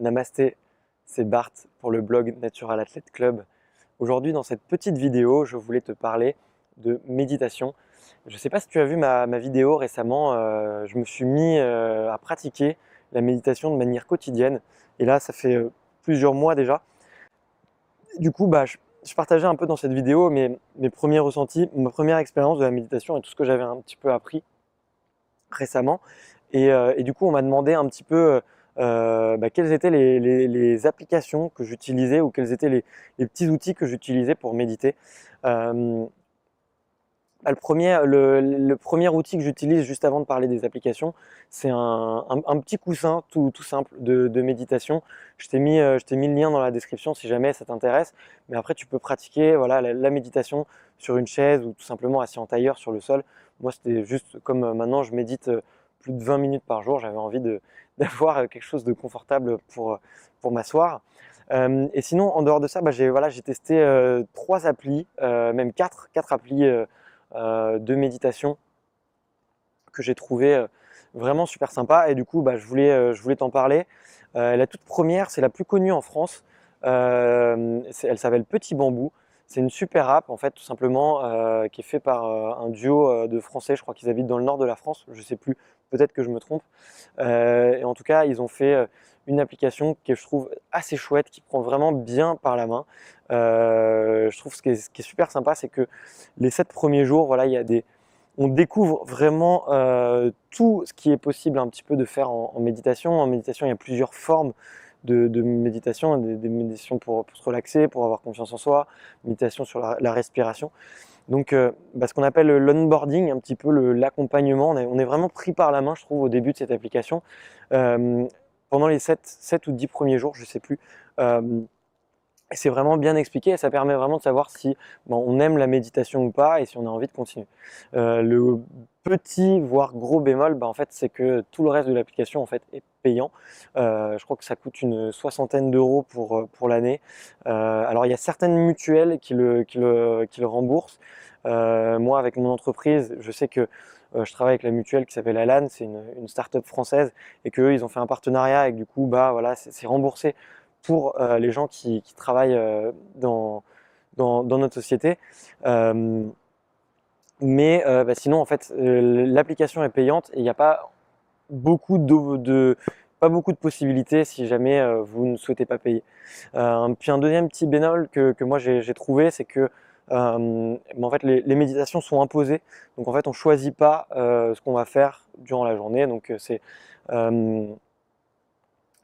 Namasté, c'est Bart pour le blog Natural Athlete Club. Aujourd'hui, dans cette petite vidéo, je voulais te parler de méditation. Je ne sais pas si tu as vu ma vidéo récemment, je me suis mis à pratiquer la méditation de manière quotidienne. Et là, ça fait plusieurs mois déjà. Du coup, je partageais un peu dans cette vidéo mes premiers ressentis, ma première expérience de la méditation et tout ce que j'avais un petit peu appris récemment. Et du coup, on m'a demandé un petit peu quelles étaient les applications que j'utilisais ou quels étaient les petits outils que j'utilisais pour méditer. Euh, le premier outil que j'utilise juste avant de parler des applications, c'est un petit coussin tout simple de méditation. Je t'ai mis le lien dans la description si jamais ça t'intéresse. Mais après, tu peux pratiquer voilà, la méditation sur une chaise ou tout simplement assis en tailleur sur le sol. Moi, c'était juste comme maintenant, je médite plus de 20 minutes par jour. J'avais envie d'avoir quelque chose de confortable pour m'asseoir. Et sinon, en dehors de ça, j'ai testé 3 applis, même 4 applis de méditation que j'ai trouvé vraiment super sympa. Et du coup, je voulais t'en parler. La toute première, c'est la plus connue en France. Elle s'appelle Petit Bambou. C'est une super app, en fait, tout simplement, qui est fait par un duo de Français. Je crois qu'ils habitent dans le nord de la France. Je sais plus, peut-être que je me trompe. Et en tout cas, ils ont fait une application que je trouve assez chouette, qui prend vraiment bien par la main. Je trouve ce qui est super sympa, c'est que les 7 premiers jours, voilà, on découvre vraiment tout ce qui est possible un petit peu de faire en méditation. En méditation, il y a plusieurs formes de méditation, des méditations pour se relaxer, pour avoir confiance en soi, méditation sur la respiration. Donc, ce qu'on appelle l'onboarding, un petit peu l'accompagnement, on est vraiment pris par la main, je trouve, au début de cette application. Pendant les 7 ou 10 premiers jours, je ne sais plus. C'est vraiment bien expliqué et ça permet vraiment de savoir si on aime la méditation ou pas et si on a envie de continuer. Le petit voire gros bémol, en fait, c'est que tout le reste de l'application en fait est payant. Je crois que ça coûte une soixantaine d'euros pour l'année. Alors il y a certaines mutuelles qui le remboursent. Moi, avec mon entreprise, je sais que je travaille avec la mutuelle qui s'appelle Alan, c'est une start-up française et qu'eux, ils ont fait un partenariat et que du coup, voilà, c'est remboursé pour les gens qui travaillent dans notre société. Sinon, en fait, l'application est payante et il n'y a pas beaucoup pas beaucoup de possibilités si jamais vous ne souhaitez pas payer. Puis un deuxième petit bémol que moi j'ai trouvé, c'est que en fait, les méditations sont imposées. Donc en fait, on choisit pas ce qu'on va faire durant la journée. Donc c'est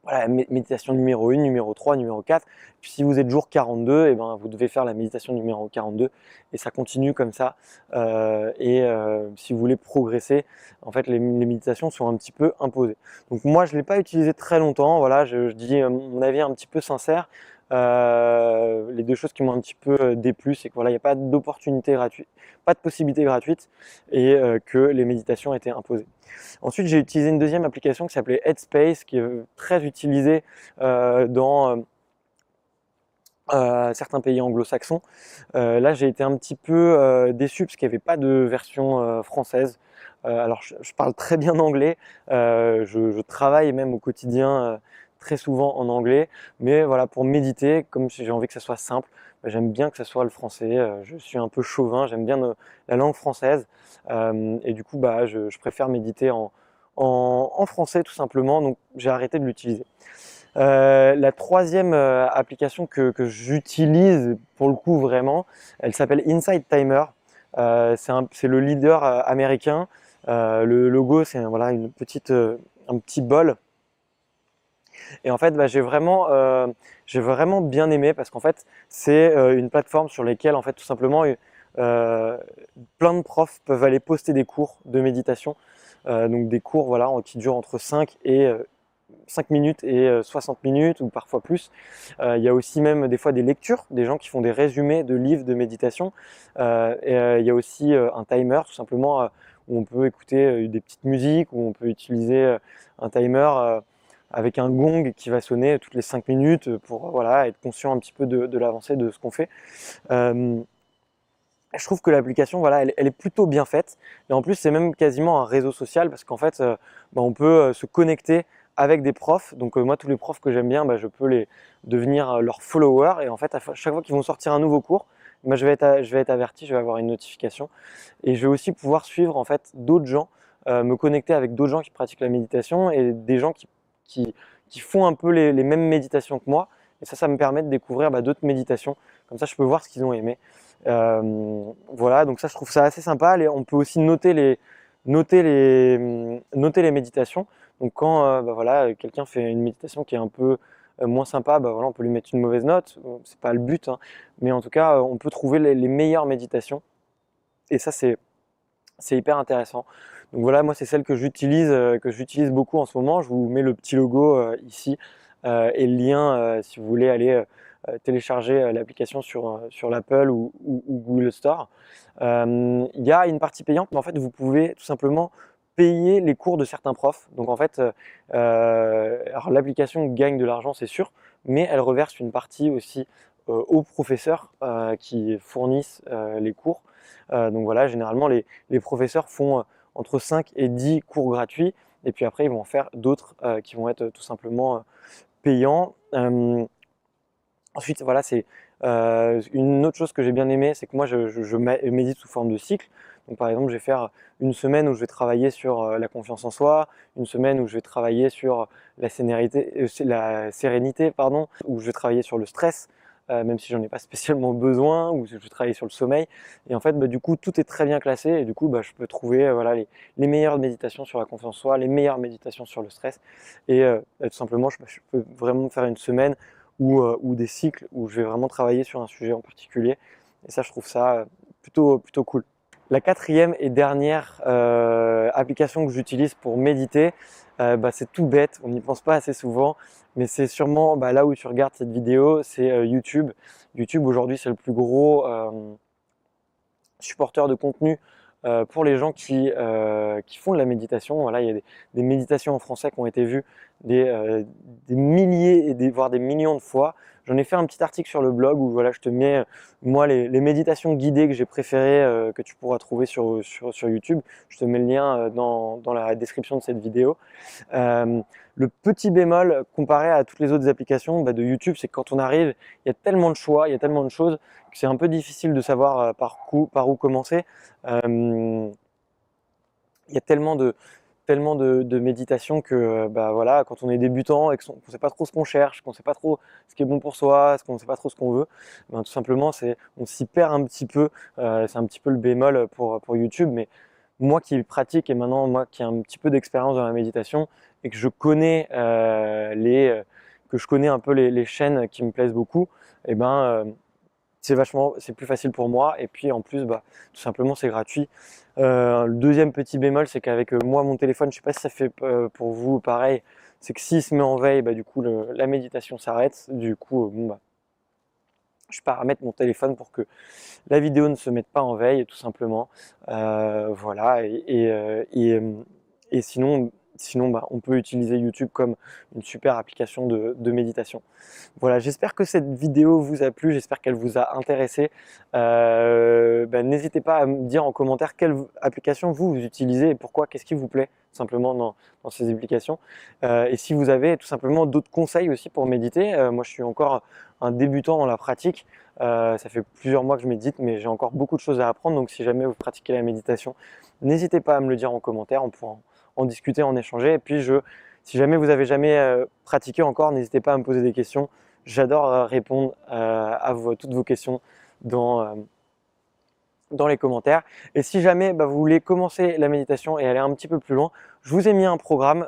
voilà, méditation numéro 1, numéro 3, numéro 4. Puis si vous êtes jour 42, et vous devez faire la méditation numéro 42 et ça continue comme ça. Si vous voulez progresser, en fait, les méditations sont un petit peu imposées. Donc moi, je ne l'ai pas utilisé très longtemps. Voilà, je dis mon avis un petit peu sincère. Les deux choses qui m'ont un petit peu déplu, c'est que voilà, il n'y a pas d'opportunité gratuite, pas de possibilité gratuite et que les méditations étaient imposées. Ensuite, j'ai utilisé une deuxième application qui s'appelait Headspace, qui est très utilisée dans certains pays anglo-saxons. Là, j'ai été un petit peu déçu parce qu'il n'y avait pas de version française. Alors, je parle très bien anglais, je travaille même au quotidien très souvent en anglais, mais voilà, pour méditer, comme j'ai envie que ça soit simple, j'aime bien que ça soit le français. Je suis un peu chauvin, j'aime bien la langue française, et du coup, je préfère méditer en français tout simplement, donc j'ai arrêté de l'utiliser. La troisième application que j'utilise pour le coup vraiment, elle s'appelle Insight Timer. C'est le leader américain. Le logo, c'est voilà, un petit bol. Et en fait, j'ai vraiment bien aimé parce qu'en fait, c'est une plateforme sur laquelle en fait tout simplement euh, plein de profs peuvent aller poster des cours de méditation. Donc des cours voilà, qui durent entre 5 minutes et 60 minutes ou parfois plus. Il y a aussi même des fois des lectures, des gens qui font des résumés de livres de méditation. Il y a aussi un timer tout simplement où on peut écouter des petites musiques, où on peut utiliser un timer avec un gong qui va sonner toutes les 5 minutes pour voilà, être conscient un petit peu de l'avancée de ce qu'on fait. Je trouve que l'application, voilà, elle est plutôt bien faite. Et en plus, c'est même quasiment un réseau social parce qu'en fait, on peut se connecter avec des profs. Donc moi, tous les profs que j'aime bien, je peux devenir leurs followers. Et en fait, chaque fois qu'ils vont sortir un nouveau cours, je vais être averti, je vais avoir une notification. Et je vais aussi pouvoir suivre en fait d'autres gens, me connecter avec d'autres gens qui pratiquent la méditation et des gens qui font un peu les mêmes méditations que moi. Et ça me permet de découvrir d'autres méditations. Comme ça, je peux voir ce qu'ils ont aimé. Voilà, donc ça, je trouve ça assez sympa. On peut aussi noter les méditations. Donc quand voilà, quelqu'un fait une méditation qui est un peu moins sympa, voilà, on peut lui mettre une mauvaise note. C'est pas le but, hein, mais en tout cas, on peut trouver les meilleures méditations. Et ça, c'est hyper intéressant. Donc voilà, moi, c'est celle que j'utilise beaucoup en ce moment. Je vous mets le petit logo ici et le lien si vous voulez aller télécharger l'application sur l'Apple ou Google Store. Il y a une partie payante, mais en fait, vous pouvez tout simplement payer les cours de certains profs. Donc en fait, alors l'application gagne de l'argent, c'est sûr, mais elle reverse une partie aussi aux professeurs qui fournissent les cours. Donc voilà, généralement, les professeurs font entre 5 et 10 cours gratuits, et puis après, ils vont en faire d'autres qui vont être tout simplement payants. Ensuite, voilà, c'est une autre chose que j'ai bien aimé, c'est que moi, je médite sous forme de cycle. Donc, par exemple, je vais faire une semaine où je vais travailler sur la confiance en soi, une semaine où je vais travailler sur la sérénité, pardon, où je vais travailler sur le stress, même si j'en ai pas spécialement besoin, ou je vais travailler sur le sommeil. Et en fait, du coup, tout est très bien classé, et du coup, je peux trouver voilà, les meilleures méditations sur la confiance en soi, les meilleures méditations sur le stress. Et tout simplement, je peux vraiment faire une semaine ou des cycles où je vais vraiment travailler sur un sujet en particulier. Et ça, je trouve ça plutôt cool. La quatrième et dernière application que j'utilise pour méditer, c'est tout bête, on n'y pense pas assez souvent, mais c'est sûrement là où tu regardes cette vidéo, c'est YouTube. YouTube aujourd'hui, c'est le plus gros supporteur de contenu pour les gens qui font de la méditation. Voilà, il y a des méditations en français qui ont été vues des milliers voire des millions de fois. J'en ai fait un petit article sur le blog où voilà, je te mets moi les méditations guidées que j'ai préférées que tu pourras trouver sur YouTube. Je te mets le lien dans la description de cette vidéo. Le petit bémol comparé à toutes les autres applications de YouTube, c'est que quand on arrive, il y a tellement de choix, il y a tellement de choses que c'est un peu difficile de savoir par où commencer. Il y a tellement de méditation que voilà, quand on est débutant et qu'on ne sait pas trop ce qu'on cherche, qu'on ne sait pas trop ce qui est bon pour soi, qu'on ne sait pas trop ce qu'on veut, tout simplement on s'y perd un petit peu. C'est un petit peu le bémol pour YouTube, mais moi qui pratique et maintenant moi qui ai un petit peu d'expérience dans la méditation et que je connais un peu les chaînes qui me plaisent beaucoup, et c'est plus facile pour moi, et puis en plus tout simplement c'est gratuit. Le deuxième petit bémol, c'est qu'avec moi mon téléphone, je sais pas si ça fait pour vous pareil, c'est que s'il se met en veille, du coup la méditation s'arrête. Du coup je paramètre mon téléphone pour que la vidéo ne se mette pas en veille, tout simplement. Voilà, et sinon on peut utiliser YouTube comme une super application de méditation. Voilà, j'espère que cette vidéo vous a plu, j'espère qu'elle vous a intéressé. N'hésitez pas à me dire en commentaire quelle application vous utilisez et pourquoi, qu'est-ce qui vous plaît simplement dans ces applications. Et si vous avez tout simplement d'autres conseils aussi pour méditer, moi je suis encore un débutant dans la pratique. Ça fait plusieurs mois que je médite, mais j'ai encore beaucoup de choses à apprendre. Donc si jamais vous pratiquez la méditation, n'hésitez pas à me le dire en commentaire, on pourra en discuter, en échanger. Et puis si jamais vous avez jamais pratiqué encore, n'hésitez pas à me poser des questions. J'adore répondre à toutes vos questions dans les commentaires. Et si jamais vous voulez commencer la méditation et aller un petit peu plus loin, je vous ai mis un programme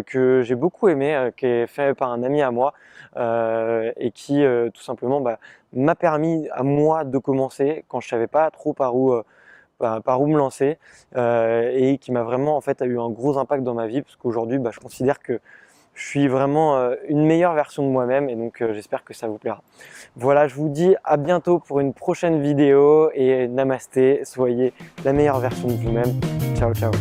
que j'ai beaucoup aimé, qui est fait par un ami à moi et qui tout simplement m'a permis à moi de commencer quand je savais pas trop par où me lancer et qui m'a vraiment en fait a eu un gros impact dans ma vie, parce qu'aujourd'hui je considère que je suis vraiment une meilleure version de moi-même, et donc j'espère que ça vous plaira. Voilà, je vous dis à bientôt pour une prochaine vidéo et namasté, soyez la meilleure version de vous-même. Ciao, ciao.